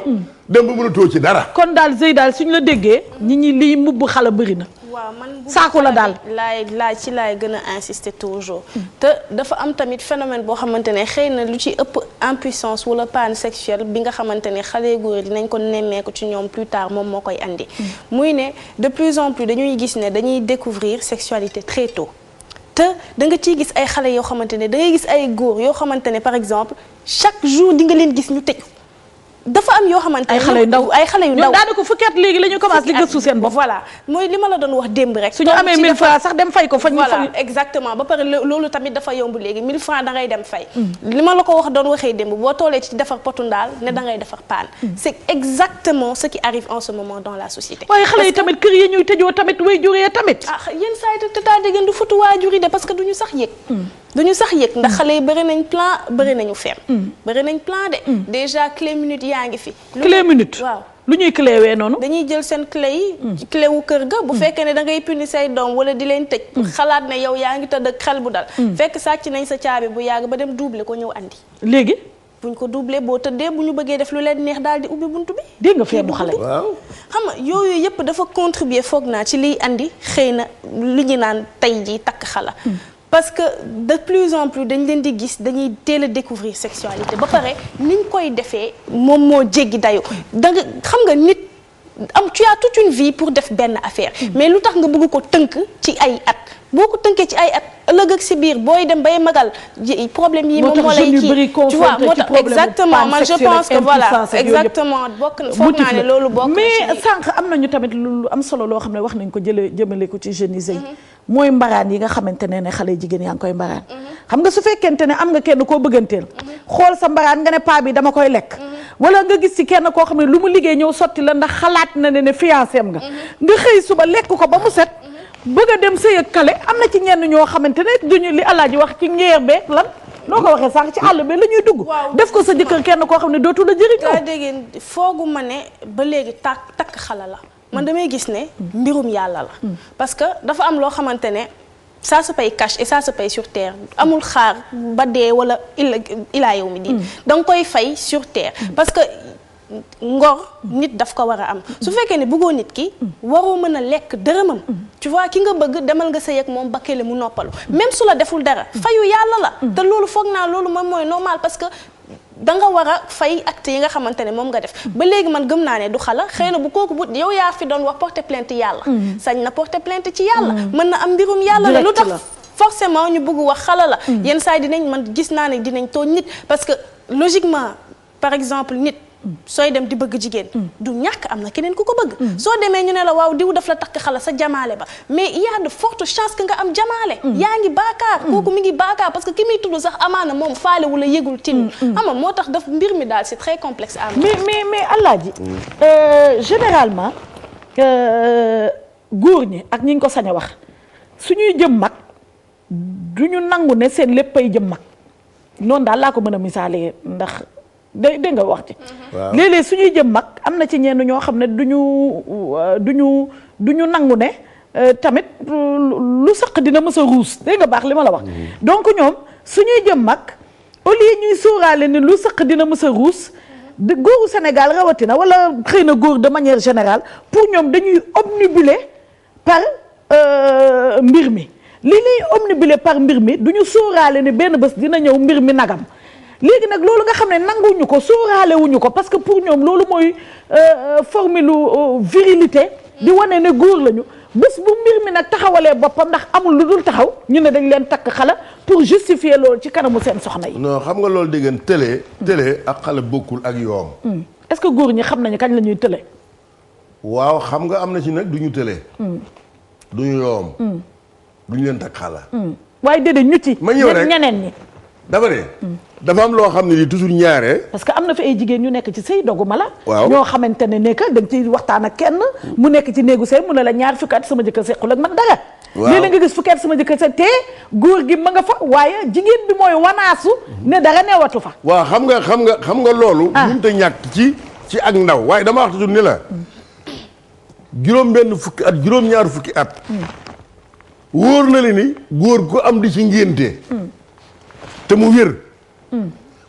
dem ba mënatoo ci dara. kon daal Zey daal suñu la déggee ñi ñi liy mubb xala bëri na. waaw man saako la daal. laay gën a insister toujours. te dafa am tamit phénomène boo xamante ne xëy na lu ci ëpp impuissance wala panne sexuelle bi nga xamante ne xale góor dinañ ko nemmeeku ci ñoom plus tard moom moo koy andi. muy ne de plus en plus dañuy gis ne dañuy découvrir sexualité très tôt. te da nga ciy gis ay xale yoo xamante ne da ngay gis ay góor yoo xamante ne par exemple chaque jour di nga leen gis ñu tëju dafa am yoo xamante ne ay xale yu ndaw ñoom daanaka fukki at léegi la ñu commencé di gëstu seen bopp. voilà mooy li ma la doon wax démb rek. su ñu amee 1000 francs sax dem fay ko fa ñu voilà exactement ba pare loolu tamit dafa yomb léegi 1000 francs da ngay dem fay. li ma la ko wax doon waxee démb boo toolee ci defar potu ndaal ne da ngay defar paan. c'est exactement ce qui arrive en ce moment dans la société. waaye xale yi tamit kër yi ñuy tëjoo tamit way juree tamit. yenn saa yi te taa dégg du futu waajur yi de parce que duñu sax yëg. duñu sax yëg ndax xale yi bëri nañ plan bëri nañu fem. bëri nañ plan de. déjà clé minute yaa ngi fi. clé minute waaw. lu ñuy clé wee noonu. dañuy jël seen clé yi. clé wu kër ga. bu fekkee ne da ngay puni say doom wala di leen tëj. xalaat ne yow yaa ngi tëdd ak xel bu dal. fekk sàcc nañ sa caabi bu yàgg ba dem doublé ko ñëw andi. léegi. buñ ko doublé boo tëddee bu ñu bëggee def lu leen neex daal di ubbi buntu bi. dégg nga fee bu xale. waaw xam nga yooyu yëpp dafa contribuer foog naa ci liy andi xëy na lu ñu naan tey jii takk xala. parce que de plus en plus dañ leen di gis dañuy teel a découvrir sexualité ba pare niñ koy defee moom moo jéggi dayo da nga xam nga nit tu as toute une vie pour def benn affaire mais lu tax nga bëgg ko tënk ci ay at boo ko tënkee ci ay at ëllëg ak si biir booy dem bay magal problème yi moom moo lay kii tu vois moo tax exactement man je pense que voilà exactement bokk na foog naa ne loolu bokk na mais sànq am nañu tamit lu am solo loo xam ne wax nañ ko jëmale ko ci jeunes yi mooy mbaraan yi nga xamante ne xale jigéen yaa ngi koy mbaraan xam nga su fekkente ne am nga kenn koo bëgganteel xool sa mbaraan nga ne paa bi dama koy lekk wala nga gis ci kenn koo xam ne lu mu liggéey ñëw sotti la ndax xalaat na ne fiancé am nga xëy suba lekk ko ba mu set bëgg a dem sëy ak kale am na ci ñenn ñoo xamante ne duñu li Alaaji wax ci ngeer beeg lan noo ko waxee sax ci àll bi la ñuy dugg def ko sa jëkkër kenn koo xam ne dootu la jëriñoo dégg foogu ma ne ba léegi takk xala la man damay gis ne mbirum yàlla la parce que dafa am loo xamante ne ça se paye cash et ça se paye sur terre amul xaar ba dee wala ilaa yow mi di da nga koy fay sur terre parce que ngor nit daf ko war a am su fekkee ne bëggoo nit ki waroo mën a lekk dërëmam tu vois ki nga bëgg demal nga sëy ak moom ba kële mu noppalu même su la deful dara fayu yàlla la te loolu foog naa loolu moom mooy normal parce que da nga war a fay acte yi nga xamante ne moom nga def ba léegi man gëm naa ne du xala xëy na bu kooku bu yow yaa fi doon wax porter plainte yàlla sañ na porter plainte ci yàlla mën na am mbirum yàlla la lu tax forcément ñu bëgg wax xala la yenn saa yi dinañ man gis naa ne dinañ tooñ nit parce que logiquement par exemple nit sooy dem di bëgg jigéen du ñàkk am na keneen ku ko bëgg soo demee ñu ne la waaw diw daf la takk xala sa jamaale ba mais il y a de fortes chances que nga am jamaale yaa ngi baakaar kooku mi ngi baakaar parce que ki muy tudd sax amaana moom faale wala yëgul tinu ama moo tax daf mbir mi daal c'est très complexe à mais Alaaji généralement góor ñi ak ñi ñu ko sañ a wax suñuy jëm mag du ñu nangu ne seen léppay jëm mag noonu daal laa ko mën a misaale ndax dégg nga wax ci léeg-léeg suñuy jëm mag am na ci ñenn ñoo xam ne duñu nangu ne tamit lu saq dina mës a ruus dégg nga baax li ma la wax donc ñoom suñuy jëm mag au lieu ñuy sóoraale ne lu saq dina mës a ruus de góoru Sénégal rawatina wala xëy na góor de manière générale pour ñoom dañuy obnubilé par mbir mi li ñuy obnubilé par mbir mi duñu sóoraale ne benn bés dina ñëw mbir mi nagam léegi nag loolu nga xam ne nanguwuñu ko sóoraale wuñu ko parce que pour ñoom loolu mooy formule virilité di wane ne góor lañu bés bu mbir mi nag taxawalee boppam ndax amul lu dul taxaw ñu ne dañ leen takk xala pour justifier loolu ci kanamu seen soxna yi. non xam nga loolu dégg ngeen télé ak xale bokkul ak yoom. est-ce que góor ñi xam nañu kañ la ñuy télé. waaw xam nga am na ci nag du ñu télé. du ñu yoom. du ñu leen takk xala. waaye déedéet ñu ci. ma ñëw rek ñeneen ñi. dafa ne. dafa am loo xam ne ni toujours ñaare. parce que am na fi ay jigéen ñu nekk ci sëy doguma la. waaw ñoo xamante ne nekk dañ ciy waxtaan ak kenn. mu nekk ci néegu sëy mu ne la ñaar fukki at sama jëkkër sequl ak man dara. waaw léeg-léeg nga gis fukki at sama jëkkër seq te góor gi ma nga fa waaye jigéen bi mooy wanaasu ne dara newatu fa. waaw xam nga loolu. mënut a ñàkk ci ak ndaw waaye dama wax toujours ni la. juróom-benn fukki at juróom-ñaar fukki at. wóor na li ni góor ko am di ci ngénte. te mu wér.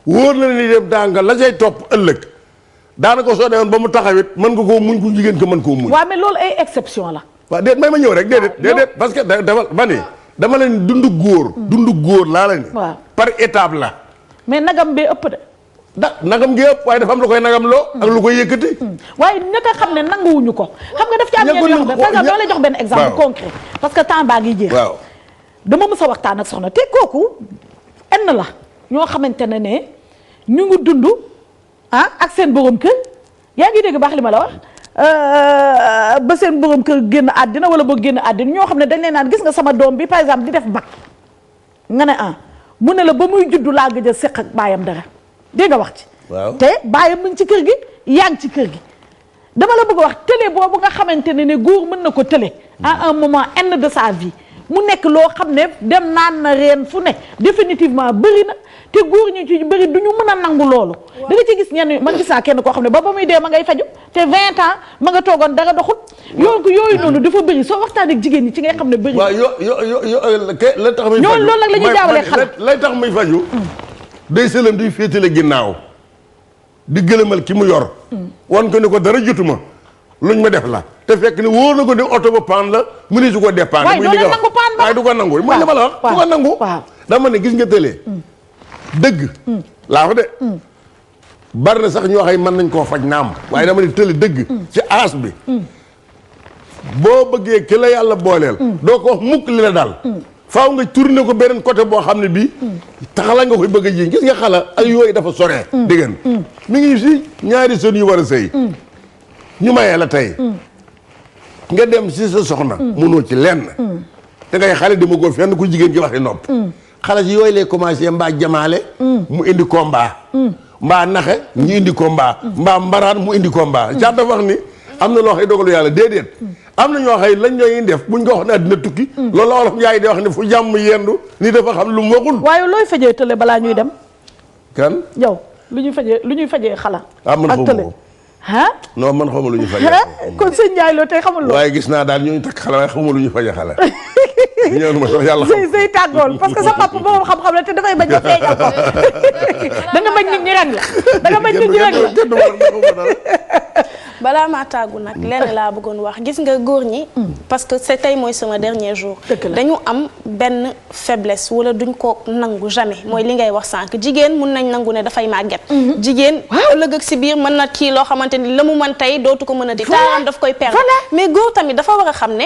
wóor na ni dem daa nga la cay topp ëllëg daanaka soo demoon ba mu taxawit mën nga koo muñ ku jigéen ko mën koo muñ. waaw mais loolu ay exception la. waaw déet may ma ñëw rek déedéet parce que dama leen dundu góor laa la ni. waaw par étape la. mais nagam bee ëpp de. nagam gi ëpp waaye dafa am lu koy nagam loo. ak lu koy yëkkati. waaye ñaka xam ne nanguwuñu ko. xam nga daf ci am ñenn yoo xam ne par exemple dama lay jox benn exemple concret. parce que temps baa ngi jeex. waaw dama mës a waxtaan ak soxna te kooku enn la. ñoo xamante ne ñu ngi dund ak seen borom kër yaa ngi dégg baax li ma la wax ba seen borom kër génn àddina wala boo génn àddina ñoo xam ne dañ leen naan gis nga sama doom bi par exemple di def bac nga ne mu ne la ba muy juddu laa gëj a séq ak baayam dara dégg nga wax ci waaw te baayam mu ngi ci kër gi yaa ngi ci kër gi dama la bëgg a wax télé boobu nga xamante ne góor mën na ko télé à un moment N de sa vie mu nekk loo xam ne dem naan na reen fu ne définitivement bëri na te góor ñu ci bëri du ñu mën a nangu loolu da nga ci gis ñenn man gis naa kenn koo xam ne ba muy dee ma ngay faju te 20 ans ma nga toogoon dara doxul yooyu noonu dafa bëri soo waxtaanee ak jigéen ñi ci ngay xam ne bëri waaw la tax muy faju ñooñu loolu nag la ñuy jaawalee xale lay tax muy faju day sëlam di féetale ginnaaw di gëlëmal ki mu yor wan ko ne ko dara jotuma luñ ma def la te fekk ne wóor na ko ne oto ba paan la mu ne su ko dépendre muy li nga wax waaye du ko nangu mooy li ma la wax du ko nangu dama ne gis nga tëlee dëgg laa wax de bari na sax ñoo xay mën nañ koo faj naam waaye dama ne tële dëgg ci aas bi boo bëggee ki la yàlla booleel doo ko wax mukk li la daal faaw nga tourné ko beneen côté boo xam ne bii taxala nga koy bëgg a ji gis nga xala ay yooyu dafa soree dégg mi ngi si ñaari sën yu war a sëy ñu mayee la tey nga dem si sa soxna mënoo ci lenn da ngay xale dama ko fenn ku jigéen gi waxi nopp xale si yooyu lay commencé mbaa jamaale mu indi combat mbaa naxe ñu indi combat mbaa mbaraan mu indi combat ca dafa wax ni am na loo xëy dogalu yàlla déedéet am na ñoo xëy lañ ñooy def buñ ko wax ne àddina tukki loolu la wolof yaay di wax ne fu jàmm yendu ni dafa xam lu mu waxul waaye looy fajee tële balaa ñuy dem kan yow lu ñuy fajee xala man ak tële non man xawma lu ñu faje kon sëñ Ndiaye loo tey xamul loo waaye gis naa daal ñooñu takk xale waaye xawma lu ñu faje xale ñëw ma sax yàlla xam sëy tàggool parce que sa papa boobu xam-xam la te dafay bañ nga feeñal ko da nga bañ nit ñi rek la da nga bañ nit ñi rek la balaa maa tàggu nag lenn laa bëggoon wax gis nga góor ñi parce que c'est tey mooy sama dernier jour dañu am benn faiblesse wala duñ ko nangu jamais mooy li ngay wax sànq jigéen mun nañ nangu ne dafay màgget jigéen ëllëg ak si biir mën na kii loo xamante ni la mu mën tey dootu ko mën a di taaram daf koy perdre mais góor tamit dafa war a xam ne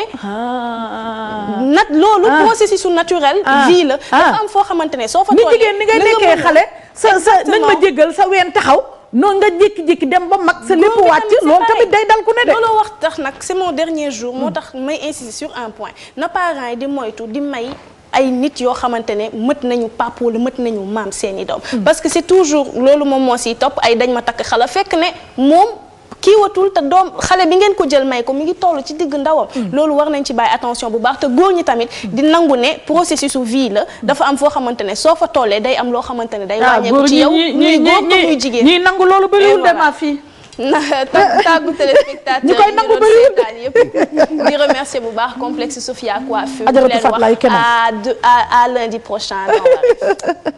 nat loolu processus naturel vie la dafa am foo xamante ne soo fa tollee jigéen ni ngay nekkee xale sa nañ ma jéggal sa ween taxaw noonu nga jékki-jékki dem ba mag sa lépp wàcc loolu tamit day dal ku ne de loolu wax tax nag c'est mon dernier jour moo tax may insister sur un point na parents yi di moytu di may ay nit yoo xamante ne mët nañu papa wala mët nañu maam seeni doom parce que c'est toujours loolu moom moo siy topp ay dañ ma takk xala fekk ne moom kii watul te doom xale bi ngeen ko jël may ko mi ngi toll ci digg ndawam loolu war nañ ci bàyyi attention bu baax te góor ñi tamit di nangu ne processus su vie la dafa am foo xamante ne soo fa tollee day am loo xamante ne day wàññeeku ci yow muy góor ko muy jigéen ñi nangu loolu bëriwul de ma fii tàggu téléspectateur ñu koy nangu bëriwul yëpp di remercier bu baax complexe Sophia Coiffure di leen wax à lundi prochain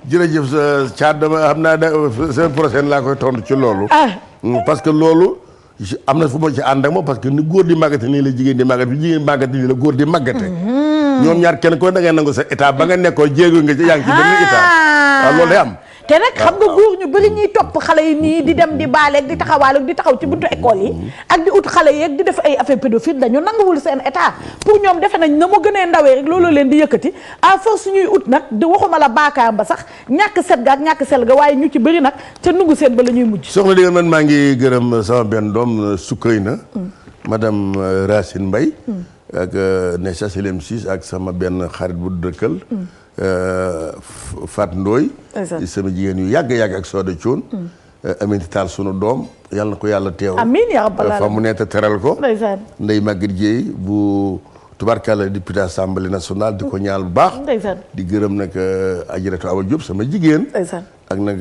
jërëjëf Thiat dama xam naa semaine prochaine laa koy tontu ci loolu parce que loolu am na fu ma ci ànd ak moom parce que ni góor di màggate nii la jigéen di màggate bi jigéen màggate nii la góor di màggate ñoom ñaar kenn ko da ngay nangu sa état ba nga nekkoon jéego nga ci yaa ngi ci benn état waaw loolu day am te nag xam nga góor ñu bëri ñuy topp xale yi nii di dem di baaleeg di taxawaaleeg di taxaw ci buntu école yi ak di ut xale yeeg di def ay affaire pédophile dañu nanguwul seen état pour ñoom defe nañ na mu gënee ndawee rek loolu leen di yëkkati à force ñuy ut nag di waxuma la baakaar ba sax ñàkk set ga ak ñàkk sel ga waaye ñu ci bëri nag ca nungu seen ba la ñuy mujj soxna di man maa ngi gërëm sama benn doom Sukkayna madame Racine Mbaye ak Necha Silem 6 ak sama benn xarit bu dëkkal Fat Ndooy sama jigéen yu yàgg-yàgg ak Soda Thion Aminata Tall sunu doom yàlla na ko yàlla teew amiin yaa rabbal aalamiin fa mu nekk teral ko Ndeye Maguette Dieye bu tubarkalla député assemblée nationale di ko ñaal bu baax di gërëm nag Adjaratou Awa Diop sama jigéen ak nag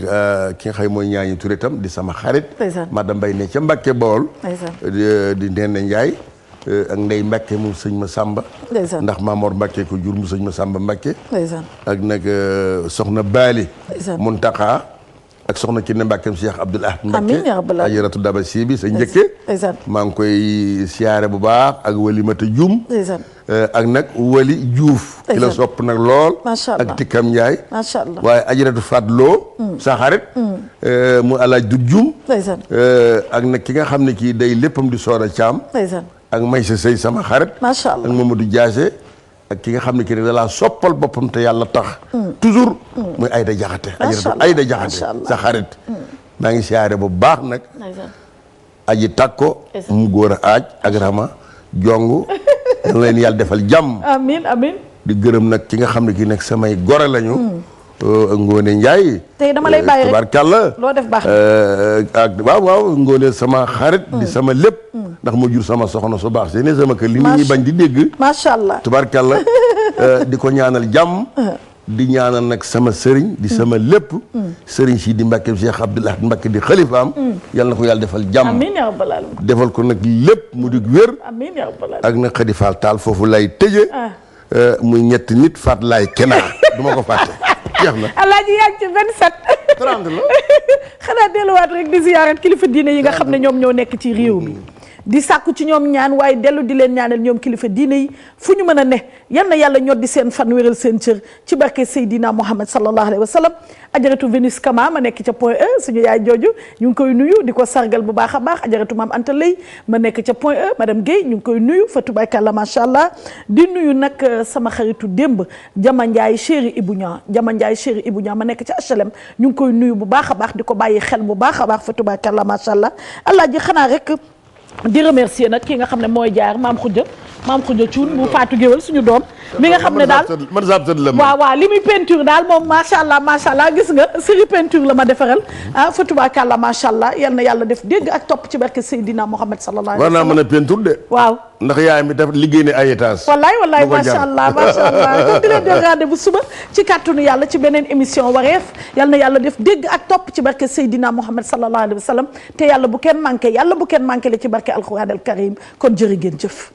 ki nga xam mooy ñaañi Touré tam di sama xarit madame Mbaye ne ca Mbacke Bawol di Ndéné Ndiaye ak Ndey Mbacke moom sëñ ma Samba ndax Mamor Mbacke ko jur mu sëñ ma Samba Mbacke ak nag soxna Baali Muntaka ak soxna Kiné Mbacke Cheikh Abdoul Ahad Mbacke Ajaratu Daba Si bi sa njëkke maa ngi koy siyaare bu baax ak Walimata Dioum ak nag Wali Diouf ki la sopp nag lool ak Tikkam Ndiaye waaye Ajaratu Fadlo sa xarit mu alaaj du Dioum ak nag ki nga xam ne kii day léppam di Soora Thiam ak Maysa Sey sama xarit macha allah ak Mamadou Diassé ak ki nga xam ne kii da laa soppal boppam te yàlla tax toujours muy Ayda Jaxate Ayda Jaxate sa xarit maa ngi siyaare bu baax nag aji takko mu góor a aaj ak rama jong yal na leen yàlla defal jàmm amiin amiin di gërëm nag ki nga xam ne kii nag samay gore lañu Ngone Ndiaye tey dama lay bàyyi rek tubaarkàlla loo def baax ak waaw Ngone sama xarit di sama lépp ndax moo jur sama soxna su baax seene sama kër li nit ñi bañ di dégg macha allah tubaarkàlla di ko ñaanal jàmm di ñaanal nag sama sëriñ di sama lépp sëriñ si di Mbàkke Cheikh Abdoulaye Mbàkke di xalifaam yal na ko yàlla defal jàmm amiin yaa rabbal aalamiin defal ko nag lépp mu di wér amiin yaa rabbal aalamiin ak na Xadi Faal Taal foofu lay tëje muy ñetti nit faat laay kenaar du ma ko fàtte jeex na alaaji yaa ngi ci 27 30 la xanaa delluwaat rek di ziyaarat kilifa diine yi nga xam ne ñoom ñoo nekk ci réew mi di sàkku ci ñoom ñaan waaye dellu di leen ñaanal ñoom kilifa diine yi fu ñu mën a ne yal na yàlla ñod di seen fan wéral seen cër ci barke Seydina Muhammad sallallahu alayhi wa sallam ajaratu Vénus Kama ma nekk ca Point E suñu yaay jooju ñu ngi koy nuyu di ko sargal bu baax a baax ajaratu maam Anta Lay ma nekk ca Point E madame Guèye ñu ngi koy nuyu fa tubaarkàlla macha allah di nuyu nag sama xaritu démb Jama Ndiaye chéri Ibou Niang Jama Ndiaye chéri Ibou Niang ma nekk ca HLM ñu ngi koy nuyu bu baax a baax di ko bàyyi xel bu baax a baax fa tubaarkàlla macha allah alaaji xanaa rek di remercier nag ki nga xam ne mooy jaar maam Khoudia Thioune mu Fatou Géwal suñu doom mi nga xam ne daal waaw li muy peinture daal moom macha allah gis nga série peinture la ma defaral fa tubaarkàlla macha allah yal na yàlla def dégg ak topp ci barke Seydina Muhammad sallallahu alayhi wa sallam war naa mën a peinture de waaw ndax yaay mi def liggéey ne ay étage wallaay macha allah kon di leen di rendez-vous suba ci kàttanu yàlla ci beneen émission wareef yal na yàlla def dégg ak topp ci barke Seydina Muhammad sallallahu alayhi wa sallam te yàlla bu kenn manqué la ci barke alquran al karim kon jërë ngeen jëf